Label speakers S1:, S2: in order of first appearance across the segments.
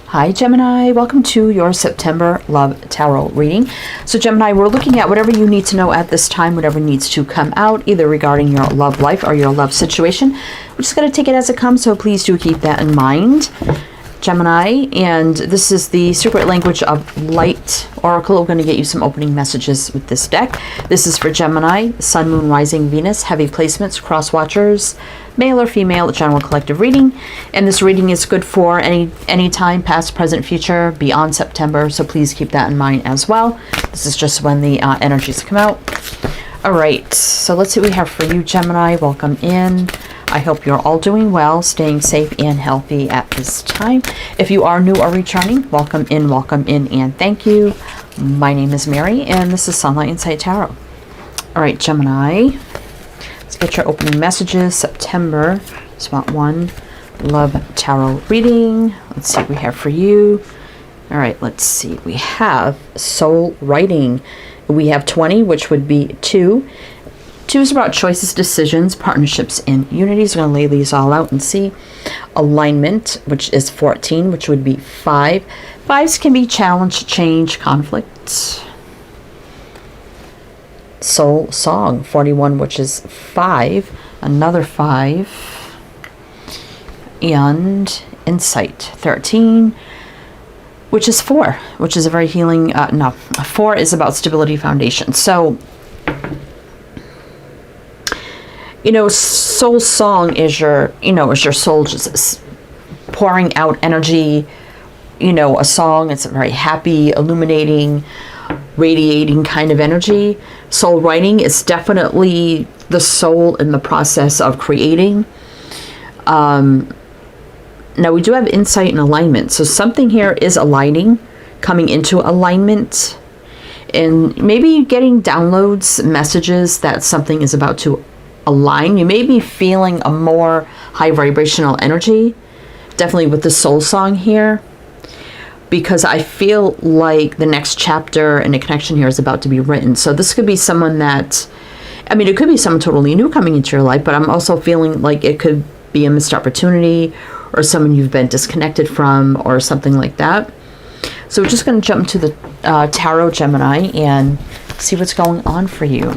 S1: Hi Gemini, welcome to your September Love Tarot reading. So Gemini, we're looking at whatever you need to know at this time, whatever needs to come out, either regarding your love life or your love situation. We're just going to take it as it comes, so please do keep that in mind, Gemini. And this is the Secret Language of Light Oracle. We're going to get you some opening messages with this deck. This is for Gemini, Sun, Moon, Rising, Venus, heavy placements, cross watchers, male or female, general collective reading. And this reading is good for any time, past, present, future, beyond September. So please keep that in mind as well. This is just when the energies come out. All right, so let's see what we have for you, Gemini. Welcome in. I hope you're all doing well, staying safe and healthy at this time. If you are new or returning, welcome in, and thank you. My name is Mary, and this is Sunlight Insight Tarot. All right, Gemini. Let's get your opening messages. September, spot 1, Love Tarot reading. Let's see what we have for you. All right, let's see. We have Soul Writing. We have 20, which would be 2. 2 is about choices, decisions, partnerships, and unities. We're going to lay these all out and see. Alignment, which is 14, which would be 5. 5s can be challenge, change, conflict. Soul Song, 41, which is 5. Another 5. And Insight, 13, which is 4, which is a very healing, 4 is about stability, foundation. So, you know, Soul Song is your, is your soul just pouring out energy. A song, it's a very happy, illuminating, radiating kind of energy. Soul Writing is definitely the soul in the process of creating. Now we do have Insight and Alignment. So something here is aligning, coming into alignment, and maybe getting downloads, messages that something is about to align. You may be feeling a more high vibrational energy, definitely with the Soul Song here, because I feel like the next chapter and the connection here is about to be written. So this could be someone that, it could be someone totally new coming into your life, but I'm also feeling like it could be a missed opportunity or someone you've been disconnected from or something like that. So we're just going to jump into the Tarot, Gemini, and see what's going on for you.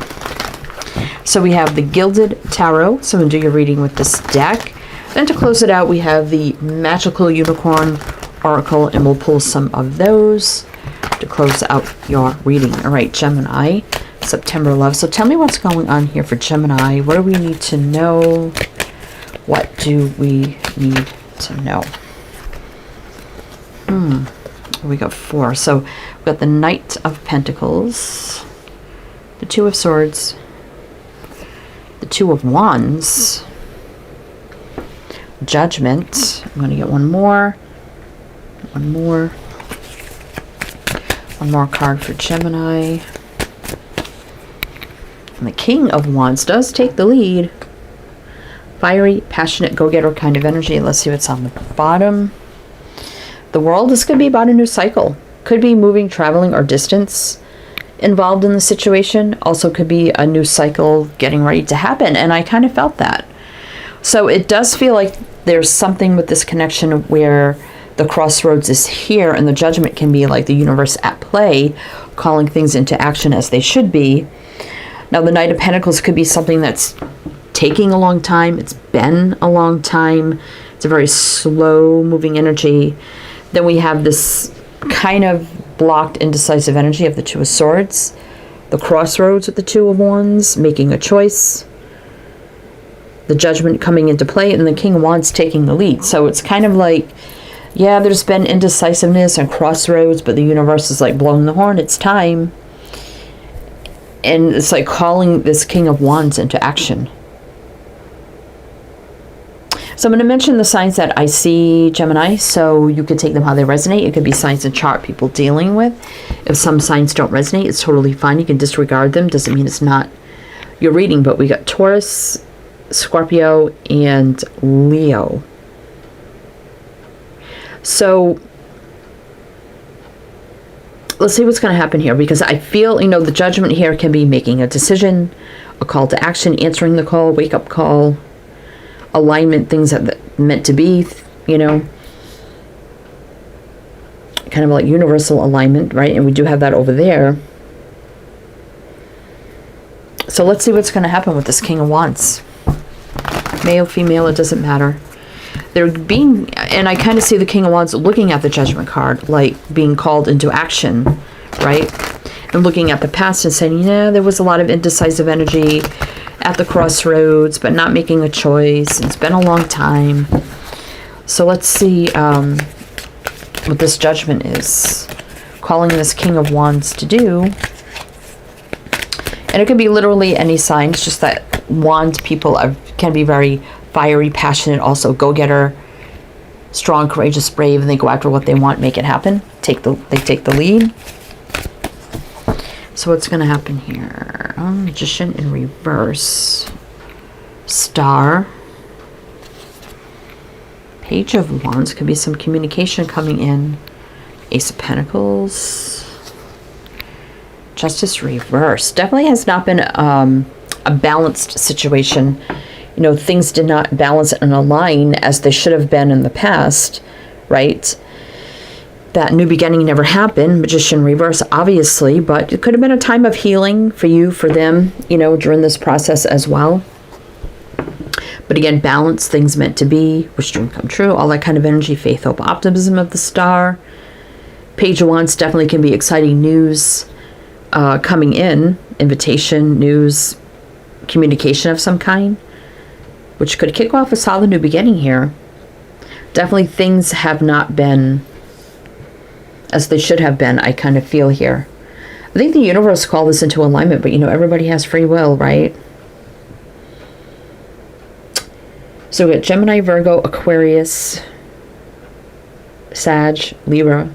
S1: So we have the Gilded Tarot. So I'm going to do your reading with this deck. Then to close it out, we have the Magical Unicorn Oracle, and we'll pull some of those to close out your reading. All right, Gemini, September love. So tell me what's going on here for Gemini. What do we need to know? What do we need to know? We got 4. So we've got the Knight of Pentacles, the 2 of Swords, the 2 of Wands, Judgment. I'm going to get one more card for Gemini. And the King of Wands does take the lead. Fiery, passionate, go-getter kind of energy. Let's see what's on the bottom. The World. This could be about a new cycle. Could be moving, traveling, or distance involved in the situation. Also could be a new cycle getting ready to happen. And I kind of felt that. So it does feel like there's something with this connection where the crossroads is here, and the Judgment can be like the universe at play, calling things into action as they should be. Now the Knight of Pentacles could be something that's taking a long time. It's been a long time. It's a very slow moving energy. Then we have this kind of blocked, indecisive energy of the 2 of Swords, the crossroads with the 2 of Wands, making a choice, the Judgment coming into play, and the King of Wands taking the lead. So it's kind of like, yeah, there's been indecisiveness and crossroads, but the universe is like blowing the horn. It's time. And it's like calling this King of Wands into action. So I'm going to mention the signs that I see, Gemini, so you could take them how they resonate. It could be signs and chart people dealing with. If some signs don't resonate, it's totally fine. You can disregard them. Doesn't mean it's not your reading, but we got Taurus, Scorpio, and Leo. So let's see what's going to happen here, because I feel, the Judgment here can be making a decision, a call to action, answering the call, wake-up call, alignment, things that meant to be, kind of like universal alignment, right? And we do have that over there. So let's see what's going to happen with this King of Wands. Male, female, it doesn't matter. They're being, and I kind of see the King of Wands looking at the Judgment card, like being called into action, right? And looking at the past and saying, yeah, there was a lot of indecisive energy at the crossroads, but not making a choice. It's been a long time. So let's see what this Judgment is calling this King of Wands to do. And it could be literally any sign. It's just that Wand people can be very fiery, passionate, also go-getter, strong, courageous, brave, and they go after what they want, make it happen. They take the lead. So what's going to happen here? Magician in reverse. Star. Page of Wands. Could be some communication coming in. Ace of Pentacles. Justice reverse. Definitely has not been a balanced situation. You know, things did not balance and align as they should have been in the past, right? That new beginning never happened. Magician reverse, obviously, but it could have been a time of healing for you, for them, you know, during this process as well. But again, balance, things meant to be, wish dream come true, all that kind of energy, faith, hope, optimism of the Star. Page of Wands definitely can be exciting news coming in, invitation, news, communication of some kind, which could kick off a solid new beginning here. Definitely things have not been as they should have been, I kind of feel here. I think the universe called this into alignment, but you know, everybody has free will, right? So we got Gemini, Virgo, Aquarius, Sag, Libra.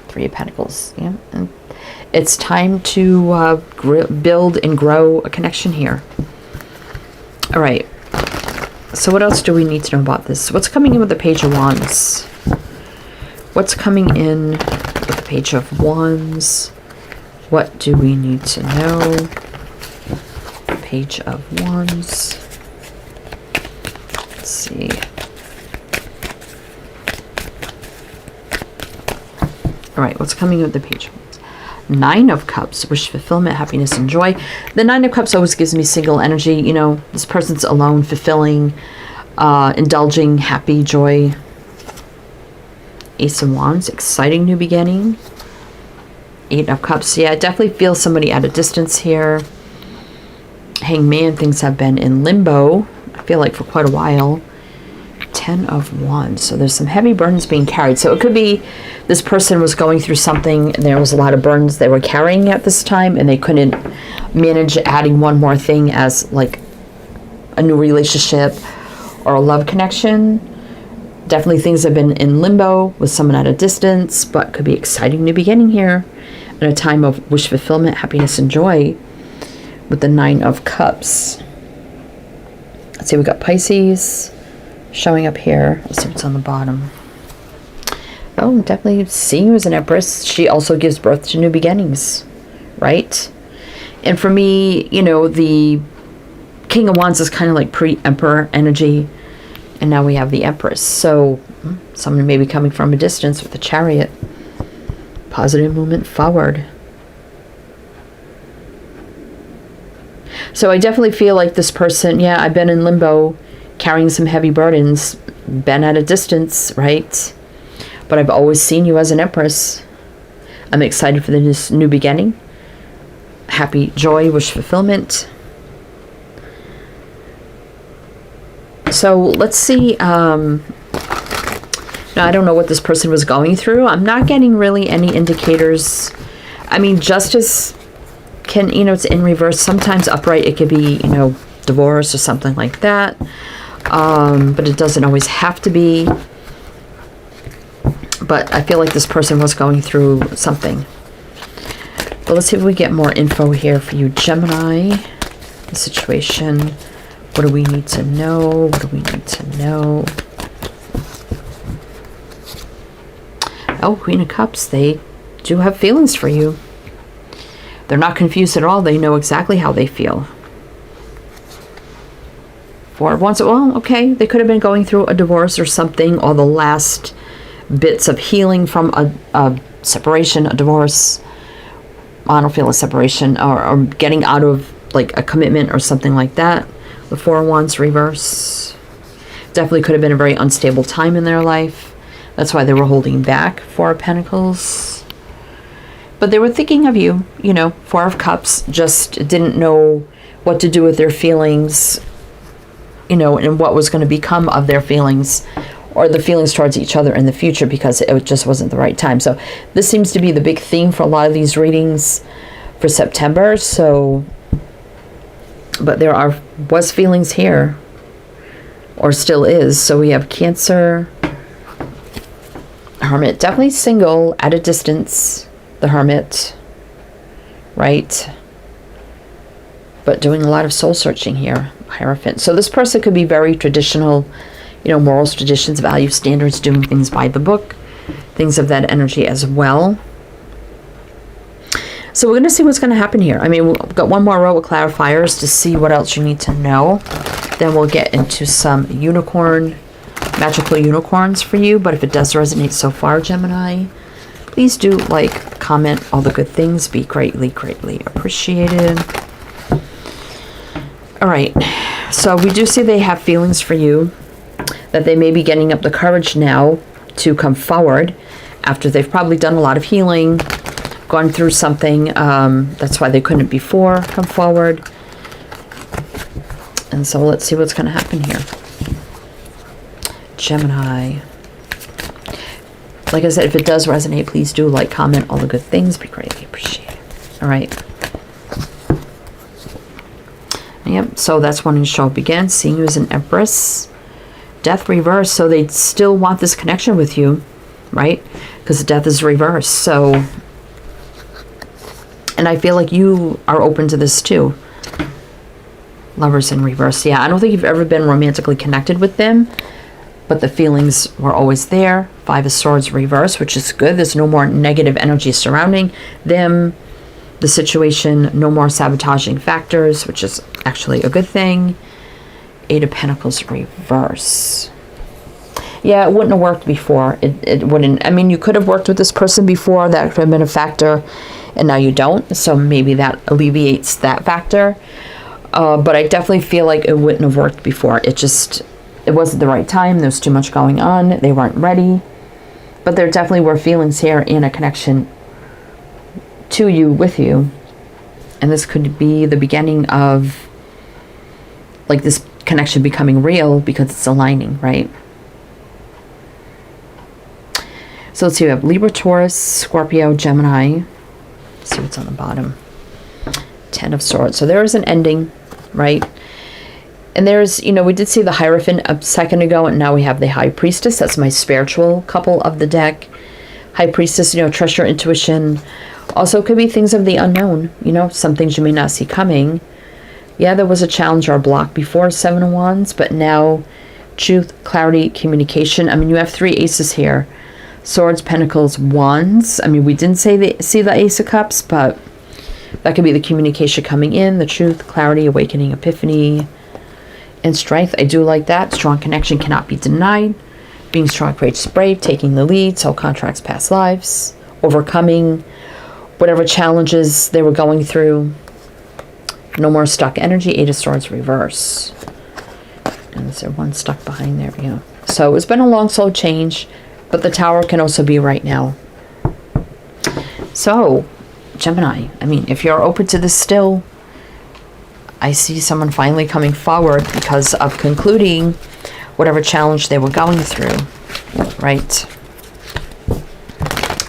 S1: Three of Pentacles. Yeah. And it's time to build and grow a connection here. All right. So what else do we need to know about this? What's coming in with the Page of Wands? What's coming in with the Page of Wands? What do we need to know? Page of Wands. Let's see. All right, what's coming with the Page of Wands? Nine of Cups, wish fulfillment, happiness, and joy. The Nine of Cups always gives me single energy. You know, this person's alone, fulfilling, indulging, happy, joy. Ace of Wands, exciting new beginning. Eight of Cups, yeah, I definitely feel somebody at a distance here. Hangman, things have been in limbo, I feel like for quite a while. 10 of Wands, so there's some heavy burdens being carried. So it could be this person was going through something and there was a lot of burdens they were carrying at this time and they couldn't manage adding one more thing as like a new relationship or a love connection. Definitely things have been in limbo with someone at a distance, but could be exciting new beginning here at a time of wish fulfillment, happiness, and joy with the Nine of Cups. Let's see, we got Pisces showing up here. Let's see what's on the bottom. Oh, definitely seeing you as an Empress. She also gives birth to new beginnings, right? And for me, you know, the King of Wands is kind of like pre-Emperor energy. And now we have the Empress. So someone may be coming from a distance with the Chariot. Positive movement forward. So I definitely feel like this person, yeah, I've been in limbo, carrying some heavy burdens, been at a distance, right? But I've always seen you as an Empress. I'm excited for this new beginning. Happy, joy, wish fulfillment. So let's see. Now, I don't know what this person was going through. I'm not getting really any indicators. I mean, justice can, you know, it's in reverse. Sometimes upright, it could be, you know, divorce or something like that. But it doesn't always have to be. But I feel like this person was going through something. But let's see if we get more info here for you, Gemini. The situation. What do we need to know? What do we need to know? Oh, Queen of Cups. They do have feelings for you. They're not confused at all. They know exactly how they feel. Four of Wands. Well, okay. They could have been going through a divorce or something, or the last bits of healing from a separation, a divorce. I don't feel a separation, or getting out of like a commitment or something like that. The Four of Wands reverse. Definitely could have been a very unstable time in their life. That's why they were holding back. Four of Pentacles. But they were thinking of you, you know. Four of Cups, just didn't know what to do with their feelings, you know, and what was going to become of their feelings, or the feelings towards each other in the future, because it just wasn't the right time. So this seems to be the big theme for a lot of these readings for September. So, but there was feelings here, or still is. So we have Cancer, Hermit, definitely single, at a distance, the Hermit, right? But doing a lot of soul searching here, Hierophant. So this person could be very traditional, you know, morals, traditions, values, standards, doing things by the book, things of that energy as well. So we're going to see what's going to happen here. I mean, we've got one more row of clarifiers to see what else you need to know. Then we'll get into some magical unicorns for you. But if it does resonate so far, Gemini, please do like, comment, all the good things. Be greatly, greatly appreciated. All right. So we do see they have feelings for you, that they may be getting up the courage now to come forward after they've probably done a lot of healing, gone through something. That's why they couldn't before come forward. And so let's see what's going to happen here. Gemini. Like I said, if it does resonate, please do like, comment, all the good things. Be greatly appreciated. All right. Yep. So that's wanting to show up again. Seeing you as an Empress. Death reverse. So they still want this connection with you, right? Because death is reverse. So, and I feel like you are open to this too. Lovers in reverse. Yeah, I don't think you've ever been romantically connected with them, but the feelings were always there. Five of Swords reverse, which is good. There's no more negative energy surrounding them, the situation. No more sabotaging factors, which is actually a good thing. Eight of Pentacles reverse. Yeah, it wouldn't have worked before. It wouldn't. I mean, you could have worked with this person before. That could have been a factor, and now you don't. So maybe that alleviates that factor. But I definitely feel like it wouldn't have worked before. It wasn't the right time. There was too much going on. They weren't ready. But there definitely were feelings here and a connection to you, with you. And this could be the beginning of like this connection becoming real, because it's aligning, right? So let's see, we have Libra, Taurus, Scorpio, Gemini. Let's see what's on the bottom. Ten of Swords. So there is an ending, right? And there's, you know, we did see the Hierophant a second ago, and now we have the High Priestess. That's my spiritual couple of the deck. High Priestess, you know, trust your intuition. Also could be things of the unknown, you know, some things you may not see coming. Yeah, there was a challenge or a block before, Seven of Wands, but now truth, clarity, communication. I mean, you have three aces here. Swords, Pentacles, Wands. I mean, we didn't see the Ace of Cups, but that could be the communication coming in, the truth, clarity, awakening, epiphany, and strength. I do like that. Strong connection cannot be denied. Being strong, courageous, brave, taking the lead, soul contracts, past lives, overcoming whatever challenges they were going through. No more stuck energy. Eight of Swords reverse. And is there one stuck behind there? Yeah. So it's been a long, slow change, but the Tower can also be right now. So, Gemini, I mean, if you're open to this still, I see someone finally coming forward because of concluding whatever challenge they were going through, right?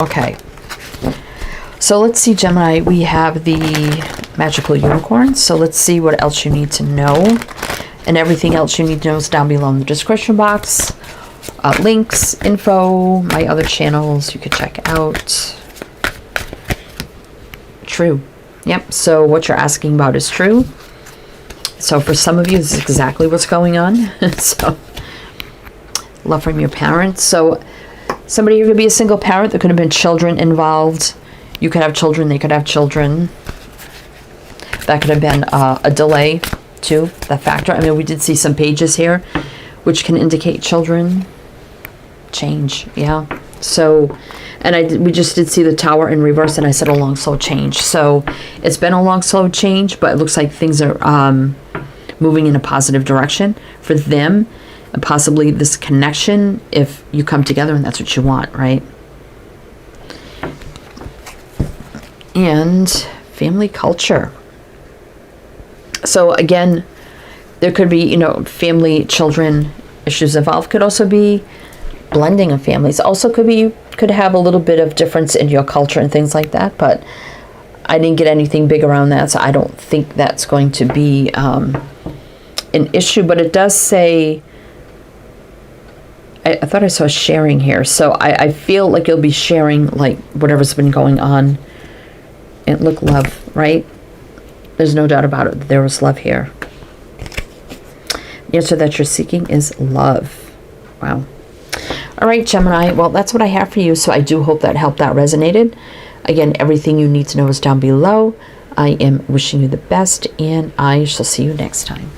S1: Okay. So let's see, Gemini, we have the magical unicorn. So let's see what else you need to know. And everything else you need to know is down below in the description box. Links, info, my other channels you could check out. True. Yep, so what you're asking about is true. So for some of you, this is exactly what's going on. So, love from your parents. So somebody, you're going to be a single parent. There could have been children involved. You could have children, they could have children. That could have been a delay too, that factor. I mean, we did see some pages here which can indicate children. Change, yeah. So, and we just did see the Tower in reverse, and I said a long, slow change. So it's been a long, slow change, but it looks like things are moving in a positive direction for them, and possibly this connection if you come together and that's what you want, right? And family culture. So again, there could be, family, children issues involved. Could also be blending of families. Also could have a little bit of difference in your culture and things like that, but I didn't get anything big around that, so I don't think that's going to be an issue. But it does say, I thought I saw sharing here, so I feel like you'll be sharing like whatever's been going on. And look, love, right? There's no doubt about it. There was love here. The answer that you're seeking is love. Wow. All right, Gemini. Well, that's what I have for you. So I do hope that helped, that resonated. Again, everything you need to know is down below. I am wishing you the best, and I shall see you next time.